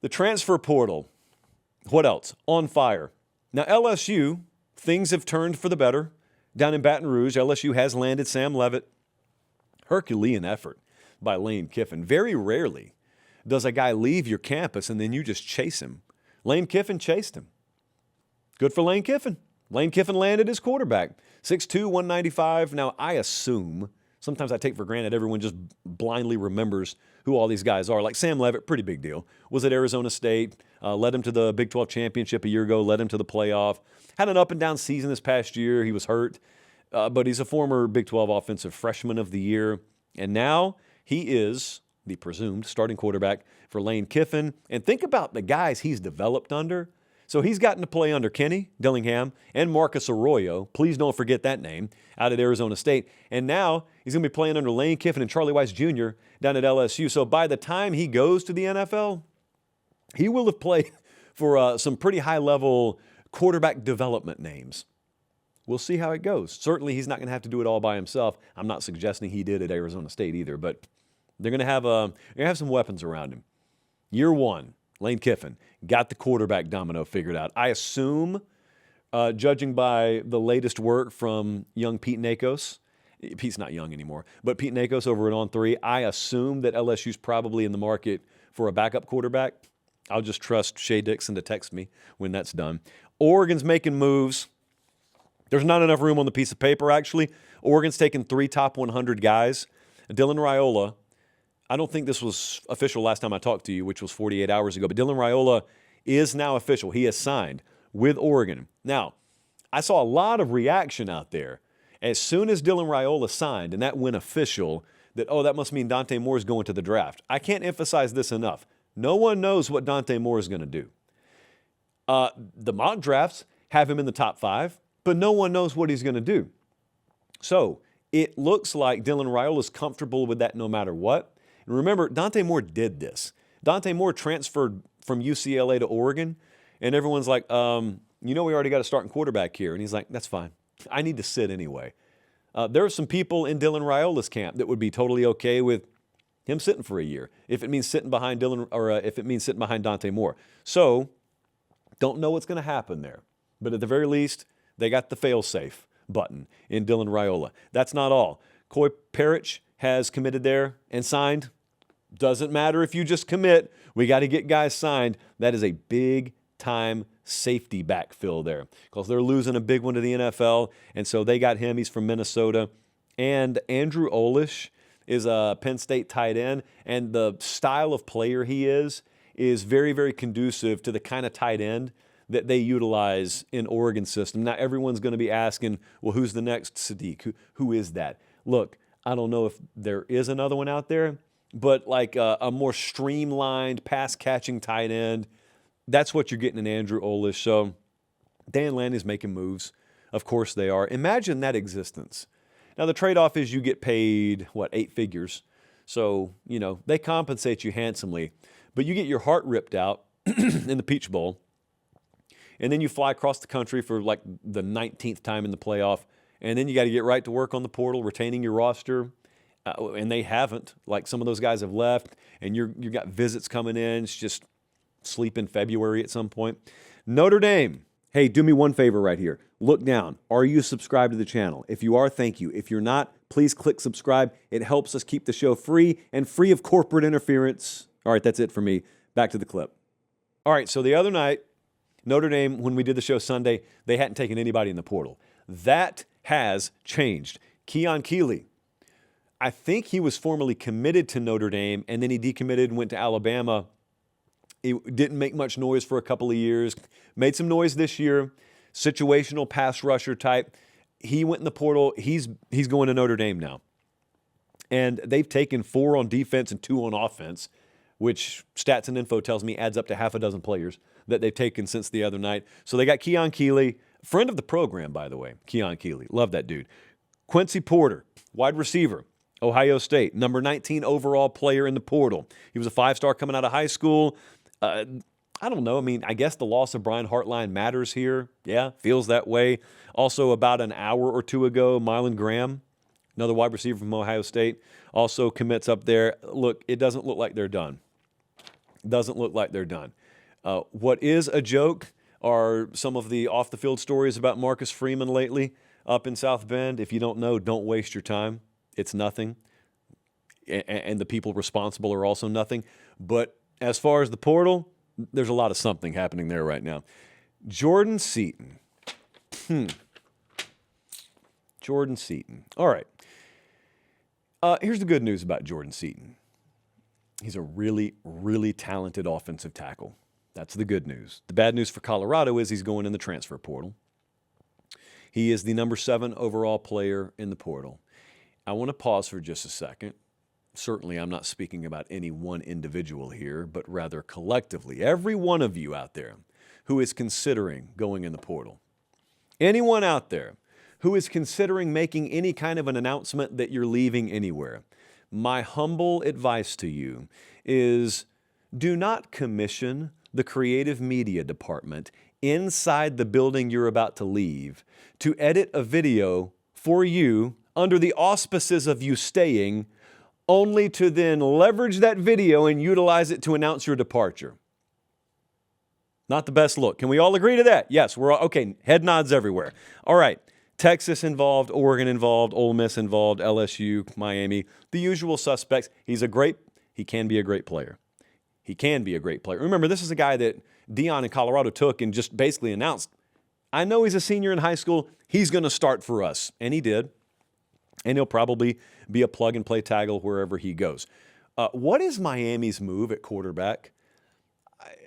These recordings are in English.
The transfer portal. What else? On fire. Now, LSU, things have turned for the better. Down in Baton Rouge, LSU has landed Sam Leavitt. Herculean effort by Lane Kiffin. Very rarely does a guy leave your campus and then you just chase him. Lane Kiffin chased him. Good for Lane Kiffin. Lane Kiffin landed his quarterback. 6'2", 195. Now, I assume, sometimes I take for granted everyone just blindly remembers who all these guys are. Like Sam Leavitt, pretty big deal. Was at Arizona State, led him to the Big 12 championship a year ago, led him to the playoff. Had an up-and-down season this past year. He was hurt, but he's a former Big 12 Offensive Freshman of the Year. And now he is the presumed starting quarterback for Lane Kiffin. And think about the guys he's developed under. So he's gotten to play under Kenny Dillingham and Marcus Arroyo. Please don't forget that name, out at Arizona State. And now he's going to be playing under Lane Kiffin and Charlie Weiss Jr. down at LSU. So by the time he goes to the NFL, he will have played for some pretty high-level quarterback development names. We'll see how it goes. Certainly he's not going to have to do it all by himself. I'm not suggesting he did at Arizona State either, but they're going to have some weapons around him. Year one, Lane Kiffin got the quarterback domino figured out. I assume, judging by the latest work from young Pete Nakos, Pete's not young anymore, but Pete Nakos over at On3, I assume that LSU's probably in the market for a backup quarterback. I'll just trust Shea Dixon to text me when that's done. Oregon's making moves. There's not enough room on the piece of paper, actually. Oregon's taken 3 top 100 guys. Dylan Raiola, I don't think this was official last time I talked to you, which was 48 hours ago, but Dylan Raiola is now official. He has signed with Oregon. Now, I saw a lot of reaction out there as soon as Dylan Raiola signed and that went official that, oh, that must mean Dante Moore is going to the draft. I can't emphasize this enough. No one knows what Dante Moore is going to do. The mock drafts have him in the top 5, but no one knows what he's going to do. So it looks like Dylan Raiola is comfortable with that no matter what. And remember, Dante Moore did this. Dante Moore transferred from UCLA to Oregon, and everyone's like, we already got a starting quarterback here. And he's like, that's fine. I need to sit anyway. There are some people in Dylan Raiola's camp that would be totally okay with him sitting for a year if it means sitting behind Dante Moore. So don't know what's going to happen there. But at the very least, they got the fail-safe button in Dylan Raiola. That's not all. Coy Parrish has committed there and signed. Doesn't matter if you just commit. We got to get guys signed. That is a big-time safety backfill there because they're losing a big one to the NFL, and so they got him. He's from Minnesota. And Andrew Olish is a Penn State tight end, and the style of player he is very, very conducive to the kind of tight end that they utilize in Oregon's system. Now, everyone's going to be asking, well, who's the next Sadiq? Who is that? Look, I don't know if there is another one out there, but like a more streamlined pass-catching tight end, that's what you're getting in Andrew Olish. So Dan Lanny's making moves. Of course they are. Imagine that existence. Now, the trade-off is you get paid, 8 figures. So, they compensate you handsomely. But you get your heart ripped out in the Peach Bowl, and then you fly across the country for like the 19th time in the playoff, and then you got to get right to work on the portal, retaining your roster, and they haven't. Like some of those guys have left, and you got visits coming in. It's just sleep in February at some point. Notre Dame. Hey, do me one favor right here. Look down. Are you subscribed to the channel? If you are, thank you. If you're not, please click subscribe. It helps us keep the show free and free of corporate interference. All right, that's it for me. Back to the clip. All right, so the other night, Notre Dame, when we did the show Sunday, they hadn't taken anybody in the portal. That has changed. Keon Keeley, I think he was formerly committed to Notre Dame, and then he decommitted and went to Alabama. He didn't make much noise for a couple of years. Made some noise this year. Situational pass rusher type. He went in the portal. He's going to Notre Dame now. And they've taken 4 on defense and 2 on offense, which Stats and Info tells me adds up to half a dozen players that they've taken since the other night. So they got Keon Keeley, friend of the program, by the way, Keon Keeley. Love that dude. Quincy Porter, wide receiver, Ohio State, number 19 overall player in the portal. He was a 5-star coming out of high school. I don't know. I mean, I guess the loss of Brian Hartline matters here. Yeah, feels that way. Also, about an hour or two ago, Mylan Graham, another wide receiver from Ohio State, also commits up there. Look, it doesn't look like they're done. Doesn't look like they're done. What is a joke are some of the off-the-field stories about Marcus Freeman lately up in South Bend. If you don't know, don't waste your time. It's nothing. And the people responsible are also nothing. But as far as the portal, there's a lot of something happening there right now. Jordan Seaton. Jordan Seaton. All right. Here's the good news about Jordan Seaton. He's a really, really talented offensive tackle. That's the good news. The bad news for Colorado is he's going in the transfer portal. He is the number 7 overall player in the portal. I want to pause for just a second. Certainly, I'm not speaking about any one individual here, but rather collectively. Every one of you out there who is considering going in the portal. Anyone out there who is considering making any kind of an announcement that you're leaving anywhere. My humble advice to you is do not commission the creative media department inside the building you're about to leave to edit a video for you under the auspices of you staying, only to then leverage that video and utilize it to announce your departure. Not the best look. Can we all agree to that? Yes, we're all, okay, head nods everywhere. All right, Texas involved, Oregon involved, Ole Miss involved, LSU, Miami, the usual suspects. He can be a great player. He can be a great player. Remember, this is a guy that Deion in Colorado took and just basically announced, I know he's a senior in high school. He's going to start for us. And he did. And he'll probably be a plug-and-play tackle wherever he goes. What is Miami's move at quarterback?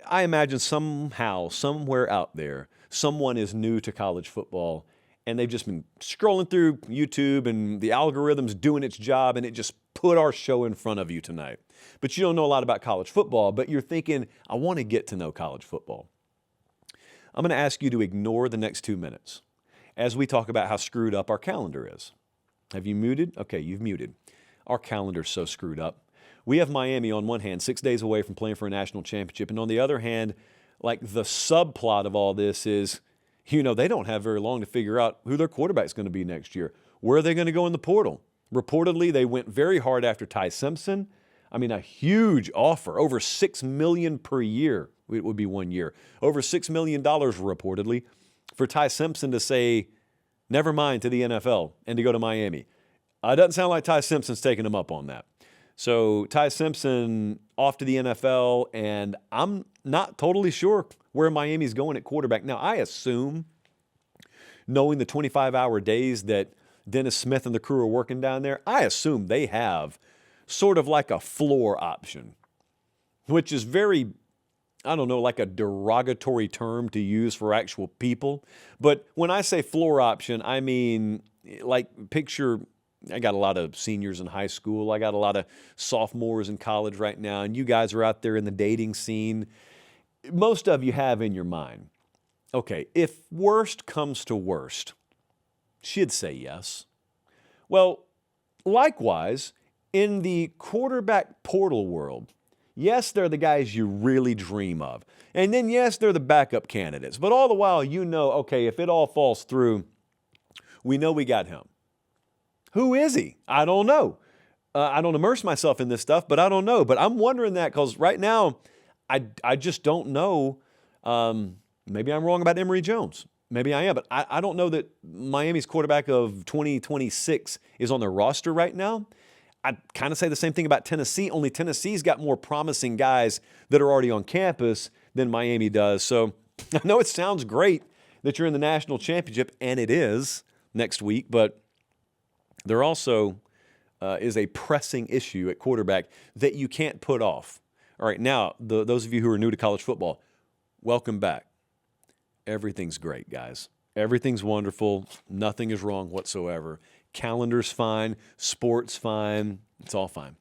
I imagine somehow, somewhere out there, someone is new to college football, and they've just been scrolling through YouTube, and the algorithm's doing its job, and it just put our show in front of you tonight. But you don't know a lot about college football, but you're thinking, I want to get to know college football. I'm going to ask you to ignore the next 2 minutes as we talk about how screwed up our calendar is. Have you muted? Okay, you've muted. Our calendar's so screwed up. We have Miami on one hand, 6 days away from playing for a national championship. And on the other hand, like the subplot of all this is, they don't have very long to figure out who their quarterback's going to be next year. Where are they going to go in the portal? Reportedly, they went very hard after Ty Simpson. I mean, a huge offer, over $6 million per year. It would be 1 year. Over $6 million reportedly for Ty Simpson to say, never mind, to the NFL and to go to Miami. It doesn't sound like Ty Simpson's taking him up on that. So Ty Simpson off to the NFL, and I'm not totally sure where Miami's going at quarterback. Now, I assume, knowing the 25-hour days that Dennis Smith and the crew are working down there, I assume they have sort of like a floor option, which is very, like a derogatory term to use for actual people. But when I say floor option, I mean, like, picture, I got a lot of seniors in high school. I got a lot of sophomores in college right now, and you guys are out there in the dating scene. Most of you have in your mind, okay, if worst comes to worst, she'd say yes. Well, likewise, in the quarterback portal world, yes, they're the guys you really dream of. And then, yes, they're the backup candidates. But all the while, okay, if it all falls through, we know we got him. Who is he? I don't know. I don't immerse myself in this stuff, but I don't know. But I'm wondering that because right now, I just don't know. Maybe I'm wrong about Emory Jones. Maybe I am, but I don't know that Miami's quarterback of 2026 is on their roster right now. I'd kind of say the same thing about Tennessee, only Tennessee's got more promising guys that are already on campus than Miami does. So I know it sounds great that you're in the national championship, and it is next week, but there also is a pressing issue at quarterback that you can't put off. All right, now, those of you who are new to college football, welcome back. Everything's great, guys. Everything's wonderful. Nothing is wrong whatsoever. Calendar's fine. Sport's fine. It's all fine.